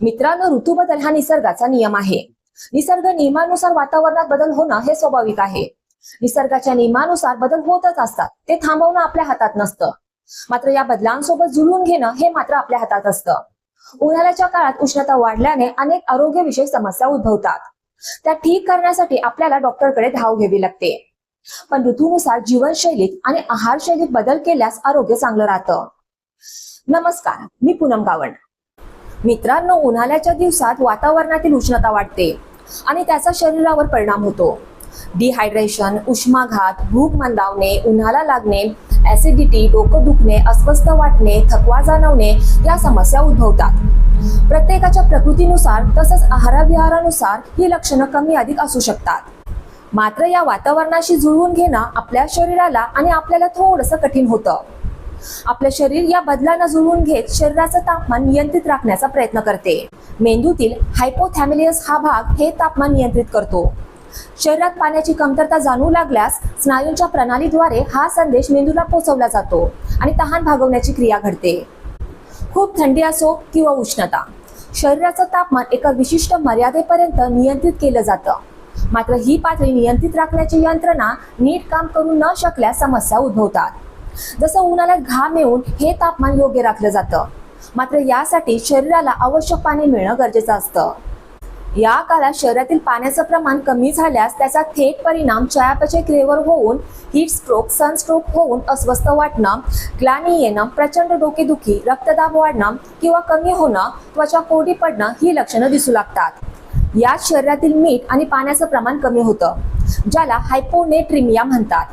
मित्रांनो, ऋतूबदल हा निसर्गाचा नियम आहे. निसर्ग नियमानुसार वातावरणात बदल होणं हे स्वाभाविक आहे. निसर्गाच्या नियमानुसार बदल होतच असतात, ते थांबवणं आपल्या हातात नसतं. मात्र या बदलांसोबत जुळवून घेणं हे मात्र आपल्या हातात असतं. उन्हाळ्याच्या काळात उष्णता वाढल्याने अनेक आरोग्यविषयक समस्या उद्भवतात. त्या ठीक करण्यासाठी आपल्याला डॉक्टरकडे धाव घ्यावी लागते. पण ऋतूनुसार जीवनशैलीत आणि आहारशैलीत बदल केल्यास आरोग्य चांगलं राहतं. नमस्कार, मी पूनम गावंड. मित्रांनो, उन्हाळ्याच्या दिवसात वातावरणातील उष्णता वाढते आणि त्याचा शरीरावर परिणाम होतो. डिहायड्रेशन, उष्माघात, भूक मंदावणे, उन्हाला लागणे, ऍसिडिटी, डोकं दुखणे, अस्वस्थ वाटणे, थकवा जाणवणे या समस्या उद्भवतात. प्रत्येकाच्या प्रकृतीनुसार तसंच आहारविहारानुसार ही लक्षणं कमी अधिक असू शकतात. मात्र या वातावरणाशी जुळवून घेणं आपल्या शरीराला आणि आपल्याला थोडंसं कठीण होतं. आपले शरीर या बदलांना जुळवून घेत शरीराचं तापमान नियंत्रित राखण्याचा प्रयत्न करते. मेंदूतील हायपोथॅलेमस हा भाग हे तापमान नियंत्रित करतो. शरीरात पाण्याची कमतरता जाणवू लागल्यास स्नायूंच्या प्रणालीद्वारे हा संदेश मेंदूला पोहोचवला जातो आणि तहान भागवण्याची क्रिया घडते. खूप थंडी असो किंवा उष्णता, शरीराचं तापमान एका विशिष्ट मर्यादेपर्यंत नियंत्रित केलं जातं. मात्र ही पातळी नियंत्रित राखण्याची यंत्रणा नीट काम करू न शकल्यास समस्या उद्भवतात. जसं उन्हाळ्यात घाम येऊन हे तापमान योग्य राखलं जातं, मात्र यासाठी शरीराला आवश्यक पाणी मिळणं गरजेचं असतं. या काळात शरीरातील पाण्याचं प्रमाण कमी झाल्यास त्याचा थेट परिणाम चयापचय क्रियेवर होऊन हीट स्ट्रोक, सनस्ट्रोक होऊन अस्वस्थ वाटणं, ग्लानी येणं, प्रचंड डोकेदुखी, रक्तदाब वाढणं किंवा कमी होणं, त्वचा कोरडी पडणं ही लक्षणं दिसू लागतात. यात शरीरातील मीठ आणि पाण्याचं प्रमाण कमी होतं, ज्याला हायपोनेट्रिमिया म्हणतात.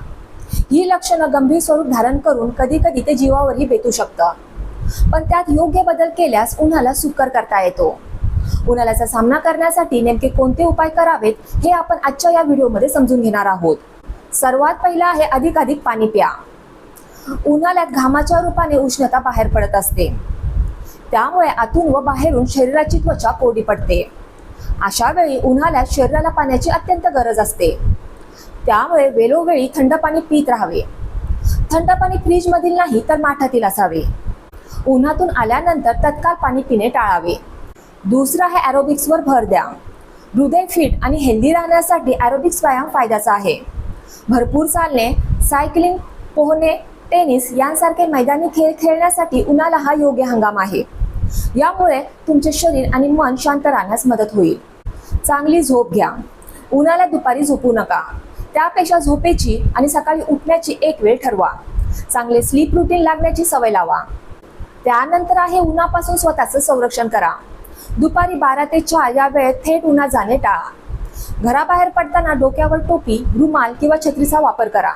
ही लक्षणं गंभीर स्वरूप धारण करून कधी कधी ते जीवावरही बेतू शकतं. पण त्यात योग्य बदल केल्यास उन्हाला सुकर करता येतो. उन्हाळ्याचा सामना करण्यासाठी नेमके कोणते उपाय करावेत हे आपण आजच्या या व्हिडिओमध्ये समजून घेणार आहोत. सर्वात पहिला आहे अधिकाधिक पाणी प्या. उन्हाळ्यात घामाच्या रूपाने उष्णता बाहेर पडत असते, त्यामुळे आतून व बाहेरून शरीराची त्वचा कोरडी पडते. अशा वेळी उन्हाळ्यात शरीराला पाण्याची अत्यंत गरज असते, त्यामुळे वेळोवेळी थंड पाणी पीत राहावे. थंड पाणी फ्रीज मधील नाही तर माठातील असावे. उन्हातून आल्यानंतर तत्काळ पाणी पिणे टाळावे. दुसरा आहे ॲरोबिक्सवर भर द्या. हृदय फिट आणि हेल्दी राहण्यासाठी ॲरोबिक्स व्यायाम फायद्याचा आहे. भरपूर चालणे, सायकलिंग, पोहणे, टेनिस यांसारखे मैदानी खेळ खेळण्यासाठी उन्हाळा हा योग्य हंगाम आहे. यामुळे तुमचे शरीर आणि मन शांत राहण्यास मदत होईल. चांगली झोप घ्या. उन्हाळ्यात दुपारी झोपू नका, त्यापेक्षा झोपेची आणि सकाळी उठण्याची एक वेळ ठरवा. चांगले स्लीप रुटीन लागण्याची सवय लावा. त्यानंतर आहे उन्हापासून स्वतःचं संरक्षण करा. दुपारी 12 ते 4 या वेळेत थेट उन्हात जाणे टाळा. घराबाहेर पडताना डोक्यावर टोपी, रुमाल किंवा छत्रीचा वापर करा.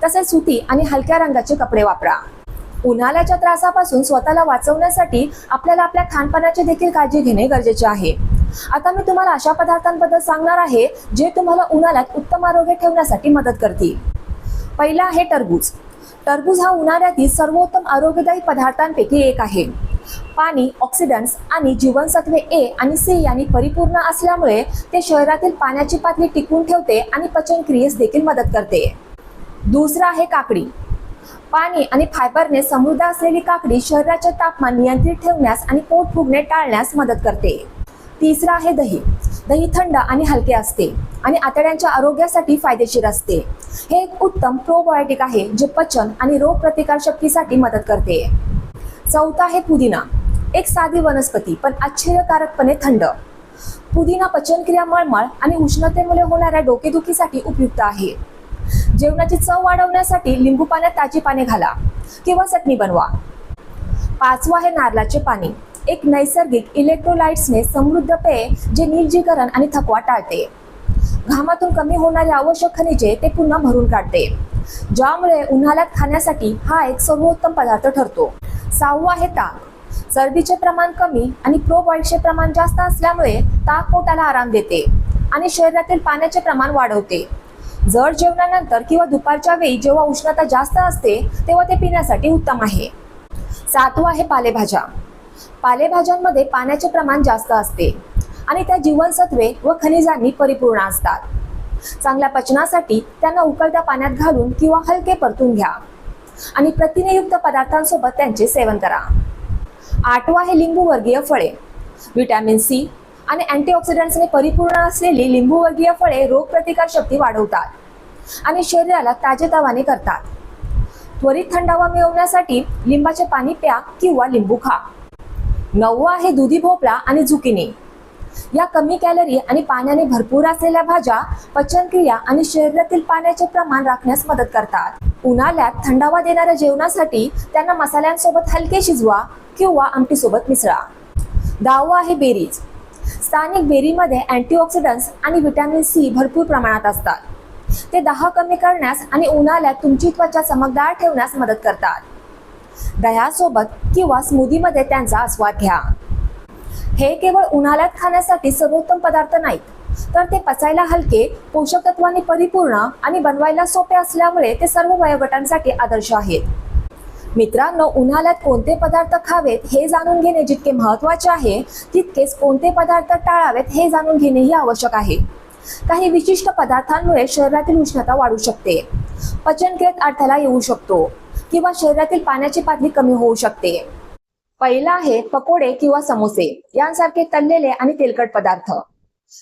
तसेच सुती आणि हलक्या रंगाचे कपडे वापरा. उन्हाळ्याच्या त्रासापासून स्वतःला वाचवण्यासाठी आपल्याला आपल्या खानपानाची देखील काळजी घेणे गरजेचे आहे. आता मी तुम्हाला अशा पदार्थांबद्दल सांगणार आहे जे तुम्हाला उन्हाळ्यात उत्तम आरोग्य ठेवण्यासाठी मदत करतील. पहिला आहे टरबूज. टरबूज हा उन्हाळ्यातील सर्वोत्तम आरोग्यदायी पदार्थांपैकी एक आहे. पाणी, ऑक्सिडंट्स आणि जीवनसत्वे ए आणि सी यांनी परिपूर्ण असल्यामुळे ते शरीरातील पाण्याची पातळी टिकवून ठेवते आणि पचनक्रियेस देखील मदत करते. दुसरा आहे काकडी. पाणी आणि फायबरने समृद्ध असलेली काकडी शरीराचे तापमान नियंत्रित ठेवण्यास आणि पोट फुगणे टाळण्यास मदत करते. तिसरा आहे दही. दही थंड आणि हलके असते आणि आतड्यांच्या आरोग्यासाठी फायदेशीर असते. हे एक उत्तम प्रोबायोटिक आहे जे पचन आणि रोगप्रतिकार शक्तीसाठी मदत करते. चौथा आहे पुदिना. एक साधी वनस्पती पण आश्चर्यकारकपणे थंड. पुदिना पचनक्रिया, मळमळ आणि उष्णतेमुळे होणाऱ्या डोकेदुखीसाठी उपयुक्त आहे. जेवणाची चव वाढवण्यासाठी लिंबू पाण्यात ताजी पाने घाला किंवा चटणी बनवा. पाचवा आहे नारळाचे पाणी. एक नैसर्गिक इलेक्ट्रोलाइट्सने समृद्ध पेय जे निर्जलीकरण आणि थकवा टाळते. घामातून कमी होणारे आवश्यक खनिजे ते पुन्हा भरून काढते, ज्यामुळे उन्हाळ्यात खाण्यासाठी हा एक सर्वोत्तम पदार्थ ठरतो. सहावा आहे ताक. चरबीचे प्रमाण कमी आणि प्रोबायोटिकचे प्रमाण जास्त असल्यामुळे ताक पोटाला आराम देते आणि शरीरातील पाण्याचे प्रमाण वाढवते. जड जेवणानंतर किंवा दुपारच्या वेळी जेव्हा उष्णता जास्त असते तेव्हा ते पिण्यासाठी उत्तम आहे. सातवा आहे पालेभाज्या. पालेभाज्यांमध्ये पाण्याचे प्रमाण जास्त असते आणि त्या जीवनसत्वे व खनिजांनी परिपूर्ण असतात. चांगल्या पचनासाठी त्यांना उकळत्या पाण्यात घालून किंवा हलके परतून घ्या आणि प्रथिनेयुक्त पदार्थांसोबत त्यांचे सेवन करा. आठवा आहे लिंबू वर्गीय फळे. व्हिटॅमिन सी आणि अँटीऑक्सिडंट्सने परिपूर्ण असलेली लिंबूवर्गीय फळे रोगप्रतिकार शक्ती वाढवतात आणि शरीराला ताजेतवाने करतात. त्वरित थंडावा मिळवण्यासाठी लिंबाचे पाणी प्या किंवा लिंबू खा. 9 आहे दुधी भोपळा आणि झुकिनी. या कमी कॅलरी आणि पाण्याने भरपूर असलेल्या भाज्या पचनक्रिया आणि शरीरातील पाण्याचे प्रमाण राखण्यास मदत करतात. उन्हाळ्यात थंडावा देणाऱ्या जेवणासाठी त्यांना मसाल्यांसोबत हलके शिजवा किंवा आमटीसोबत मिसळा. 10 आहे बेरीज. स्थानिक बेरीमध्ये अँटीऑक्सिडंट्स आणि व्हिटॅमिन सी भरपूर प्रमाणात असतात. ते दाह कमी करण्यास आणि उन्हाळ्यात तुमची त्वचा चमकदार ठेवण्यास मदत करतात. दह्यासोबत किंवा स्मूदीमध्ये त्यांचा आस्वाद घ्या. हे केवळ उन्हाळ्यात खाण्यासाठी सर्वोत्तम पदार्थ नाहीत, तर ते पचायला हलके, पोषक तत्वांनी परिपूर्ण आणि बनवायला सोपे असल्यामुळे ते सर्व वयोगटांसाठी आदर्श आहेत. मित्रांनो, उन्हाळ्यात कोणते पदार्थ खावेत हे जाणून घेणे जितके महत्त्वाचे आहे, तितकेच कोणते पदार्थ टाळावेत हे जाणून घेणेही आवश्यक आहे. काही विशिष्ट पदार्थांमुळे शरीरातील उष्णता वाढू शकते, पचनक्रियेत अडथळा येऊ शकतो किंवा शरीरातील पाण्याची पातळी कमी होऊ शकते. पहिला आहे पकोडे किंवा समोसे यांसारखे तळलेले आणि तेलकट पदार्थ.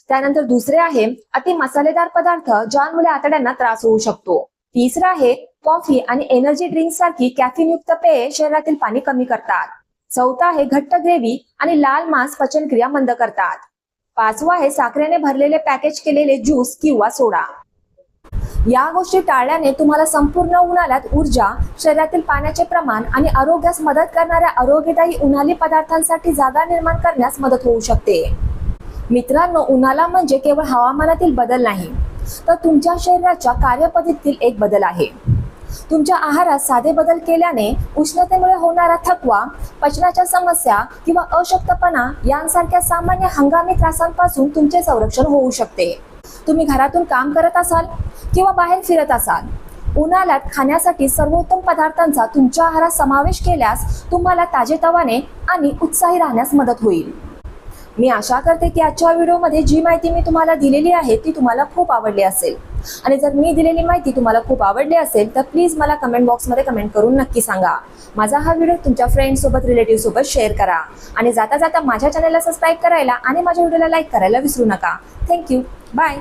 त्यानंतर दुसरे आहे अति मसालेदार पदार्थ ज्यामुळे आतड्यांना त्रास होऊ शकतो. तिसरं आहे कॉफी आणि एनर्जी ड्रिंक सारखी कॅफिनयुक्त पेये शरीरातील पाणी कमी करतात. चौथा आहे घट्ट ग्रेव्ही आणि लाल मांस पचनक्रिया मंद करतात. 5वं आहे साखरेने भरलेले पॅकेज केलेले ज्यूस किंवा सोडा. या गोष्टी टाळल्याने तुम्हाला संपूर्ण उन्हाळ्यात ऊर्जा, शरीरातील पाण्याचे प्रमाण आणि आरोग्यास मदत करणाऱ्या आरोग्यदायी उन्हाळी पदार्थांसाठी जागा निर्माण करण्यास मदत होऊ शकते. मित्रांनो, उन्हाळा म्हणजे केवळ हवामानातील बदल नाही, तर तुमच्या शरीराच्या कार्यपद्धतीतील एक बदल आहे. तुमच्या आहारात साधे बदल केल्याने उष्णतेमुळे होणारा थकवा, पचनाच्या समस्या किंवा अशक्तपणा यांसारख्या सामान्य हंगामी त्रासांपासून तुमचे संरक्षण होऊ शकते. तुम्ही घरातून काम करत असाल किंवा बाहेर फिरत असाल, उन्हाळ्यात खाण्यासाठी सर्वोत्तम पदार्थांचा तुमच्या आहारात समावेश केल्यास तुम्हाला ताजेतवाने आणि उत्साही राहण्यास मदत होईल. मी आशा करते की आजच्या व्हिडिओमध्ये जी माहिती मी तुम्हाला दिलेली आहे ती तुम्हाला खूप आवडली असेल. आणि जर मी दिलेली माहिती तुम्हाला खूप आवडली असेल तर प्लीज मला कमेंट बॉक्समध्ये कमेंट करून नक्की सांगा. माझा हा व्हिडिओ तुमच्या फ्रेंड्ससोबत, रिलेटिव्हसोबत शेअर करा आणि जाता जाता माझ्या चॅनलला सबस्क्राईब करायला आणि माझ्या व्हिडिओला लाईक करायला विसरू नका. थँक्यू. बाय.